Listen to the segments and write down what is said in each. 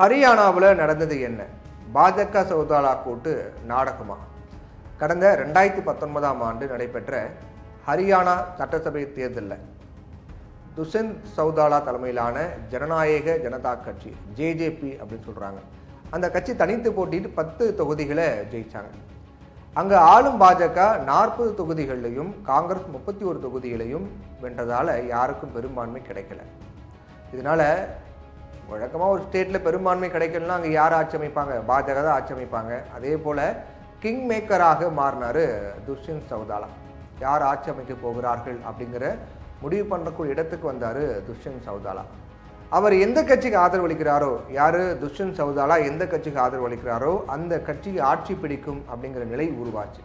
ஹரியானாவில் நடந்தது என்ன? பாஜக சௌதாலா கூட்டு நாடகமா? கடந்த 2019ஆம் ஆண்டு நடைபெற்ற ஹரியானா சட்டசபை தேர்தலில் துஷ்யந்த் சௌதாலா தலைமையிலான ஜனநாயக ஜனதா கட்சி ஜேஜேபி அப்படின்னு சொல்கிறாங்க, அந்த கட்சி தனித்து போட்டிட்டு 10 தொகுதிகளை ஜெயிச்சாங்க. அங்கே ஆளும் பாஜக 40 தொகுதிகளிலையும் காங்கிரஸ் 31 தொகுதிகளையும் வென்றதால் யாருக்கும் பெரும்பான்மை கிடைக்கல. இதனால் வழக்கமாக ஒரு ஸ்டேட்டில் பெரும்பான்மை கிடைக்கலன்னா அங்கே யார் ஆட்சி அமைப்பாங்க? பாஜக தான் ஆட்சி அமைப்பாங்க. அதே போல் கிங் மேக்கராக மாறினார் துஷ்யந்த் சௌதாலா. யார் ஆட்சி அமைக்க போகிறார்கள் அப்படிங்கிற முடிவு பண்ணக்கூடிய இடத்துக்கு வந்தார் துஷ்யந்த் சௌதாலா. அவர் எந்த கட்சிக்கு ஆதரவு அளிக்கிறாரோ, யார் துஷ்யந்த் சௌதாலா எந்த கட்சிக்கு ஆதரவு அளிக்கிறாரோ அந்த கட்சிக்கு ஆட்சி பிடிக்கும் அப்படிங்கிற நிலை உருவாச்சு.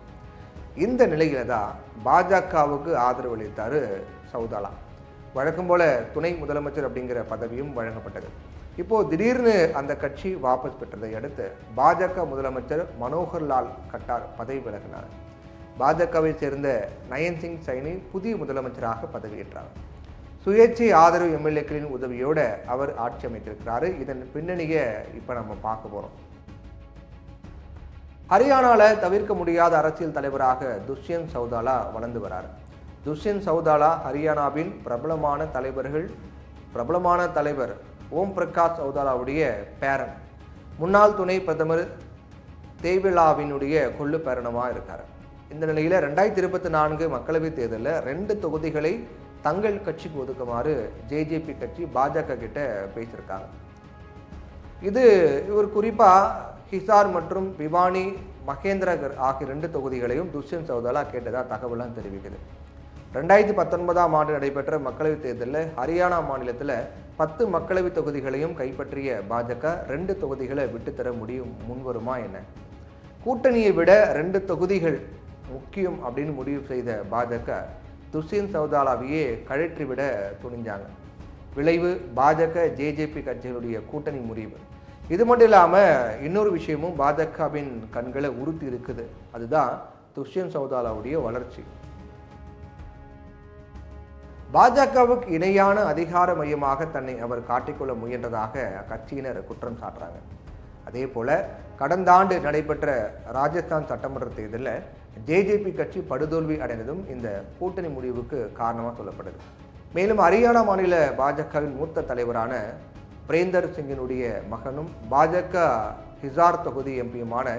இந்த நிலையில தான் பாஜகவுக்கு ஆதரவு அளித்தார் சௌதாலா. வழக்கம் போல துணை முதலமைச்சர் அப்படிங்கிற பதவியும் வழங்கப்பட்டது. இப்போது திடீர்னு அந்த கட்சி வாபஸ் பெற்றதை அடுத்து பாஜக முதலமைச்சர் மனோகர் லால் கட்டார் பதவி விலகினார். பாஜகவை சேர்ந்த நயன் சிங் சைனி புதிய முதலமைச்சராக பதவியேற்றார். சுயேட்சை ஆதரவு எம்எல்ஏக்களின் உதவியோடு அவர் ஆட்சி அமைத்திருக்கிறாரு. இதன் பின்னணியை இப்போ நம்ம பார்க்க போகிறோம். ஹரியானாவில் தவிர்க்க முடியாத அரசியல் தலைவராக துஷ்யந்த் சௌதாலா வளர்ந்து வரார். துஷ்யந்த் சௌதாலா ஹரியானாவின் பிரபலமான தலைவர் ஓம் பிரகாஷ் சௌதாலாவுடைய பேரன், முன்னாள் துணை பிரதமர் தேவிலாவினுடைய கொள்ளு பேரனமாக இருக்கார். இந்த நிலையில் 2024 மக்களவைத் தேர்தலில் 2 தொகுதிகளை தங்கள் கட்சிக்கு ஒதுக்குமாறு ஜேஜேபி கட்சி பாஜக கிட்ட பேசியிருக்காங்க. இவர் குறிப்பாக ஹிசார் மற்றும் பிவானி மகேந்திரகர் ஆகிய 2 தொகுதிகளையும் துஷ்யந்த் சௌதாலா கேட்டதாக தகவலாம் தெரிவிக்குது. 2019ஆம் ஆண்டு நடைபெற்ற மக்களவைத் தேர்தலில் ஹரியானா மாநிலத்தில் 10 மக்களவைத் தொகுதிகளையும் கைப்பற்றிய பாஜக 2 தொகுதிகளை விட்டுத்தர முன்வருமா என்ன? கூட்டணியை விட 2 தொகுதிகள் முக்கியம் அப்படின்னு முடிவு செய்த பாஜக துஷ்யந்த் சௌதாலாவையே கழற்றிவிட துணிஞ்சாங்க. விளைவு பாஜக ஜேஜேபி கட்சிகளுடைய கூட்டணி முறிவு. இது மட்டும் இல்லாமல் இன்னொரு விஷயமும் பாஜகவின் கண்களை உறுத்தி இருக்குது. அதுதான் துஷ்யந்த் சௌதாலாவுடைய வளர்ச்சி. பாஜகவுக்கு இணையான அதிகார மையமாக தன்னை அவர் காட்டிக்கொள்ள முயன்றதாக கட்சியினர் குற்றம் சாட்டுறாங்க. அதே போல கடந்த ஆண்டு நடைபெற்ற ராஜஸ்தான் சட்டமன்ற தேர்தலில் ஜேஜேபி கட்சி படுதோல்வி அடைந்ததும் இந்த கூட்டணி முடிவுக்கு காரணமாக சொல்லப்படுது. மேலும் ஹரியானா மாநில பாஜகவின் மூத்த தலைவரான பிரேந்தர் சிங்கினுடைய மகனும் பாஜக ஹிசார் தொகுதி எம்பியுமான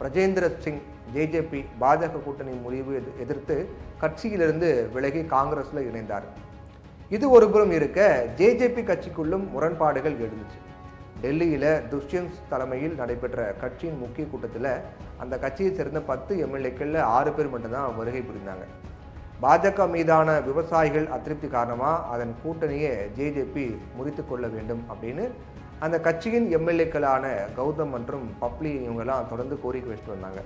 பிரஜேந்திர சிங் ஜேஜேபி பாஜக கூட்டணி முடிவு எதிர்த்து கட்சியிலிருந்து விலகி காங்கிரஸில் இணைந்தார். இது ஒருபுறம் இருக்க ஜேஜேபி கட்சிக்குள்ளும் முரண்பாடுகள் எழுந்துச்சு. டெல்லியில் துஷ்யந்த் தலைமையில் நடைபெற்ற கட்சியின் முக்கிய கூட்டத்தில் அந்த கட்சியை சேர்ந்த 10 எம்எல்ஏக்களில் 6 பேர் மட்டும்தான் வருகை புரிந்தாங்க. பாஜக மீதான விவசாயிகள் அதிருப்தி காரணமாக அதன் கூட்டணியை ஜேஜேபி முறித்து கொள்ள வேண்டும் அப்படின்னு அந்த கட்சியின் எம்எல்ஏக்களான கௌதம் மற்றும் பப்ளி இவங்கெல்லாம் தொடர்ந்து கோரிக்கை வச்சுட்டு வந்தாங்க.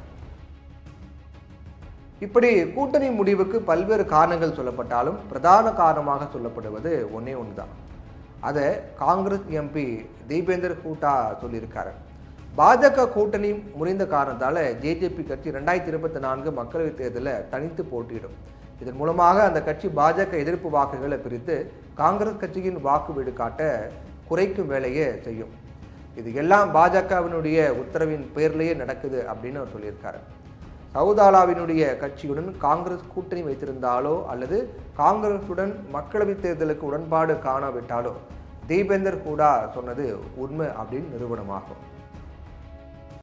இப்படி கூட்டணி முடிவுக்கு பல்வேறு காரணங்கள் சொல்லப்பட்டாலும் பிரதான காரணமாக சொல்லப்படுவது ஒன்றே ஒன்று தான். அதை காங்கிரஸ் எம்பி தீபேந்தர் ஹூடா சொல்லியிருக்காரு. பாஜக கூட்டணி முறிந்த காரணத்தால் ஜேஜேபி கட்சி 2024 மக்களவைத் தேர்தலில் தனித்து போட்டியிடும். இதன் மூலமாக அந்த கட்சி பாஜக எதிர்ப்பு வாக்குகளை பிரித்து காங்கிரஸ் கட்சியின் வாக்கு வீடு காட்ட குறைக்கும் வேலையை செய்யும். இது எல்லாம் பாஜகவினுடைய உத்தரவின் பேர்லேயே நடக்குது அப்படின்னு அவர் சொல்லியிருக்காரு. சௌதாலாவினுடைய கட்சியுடன் காங்கிரஸ் கூட்டணி வைத்திருந்தாலோ அல்லது காங்கிரசுடன் மக்களவைத் தேர்தலுக்கு உடன்பாடு காணாவிட்டாலோ தீபேந்தர் ஹூடா சொன்னது உண்மை அப்படின்னு நிரூபணமாகும்.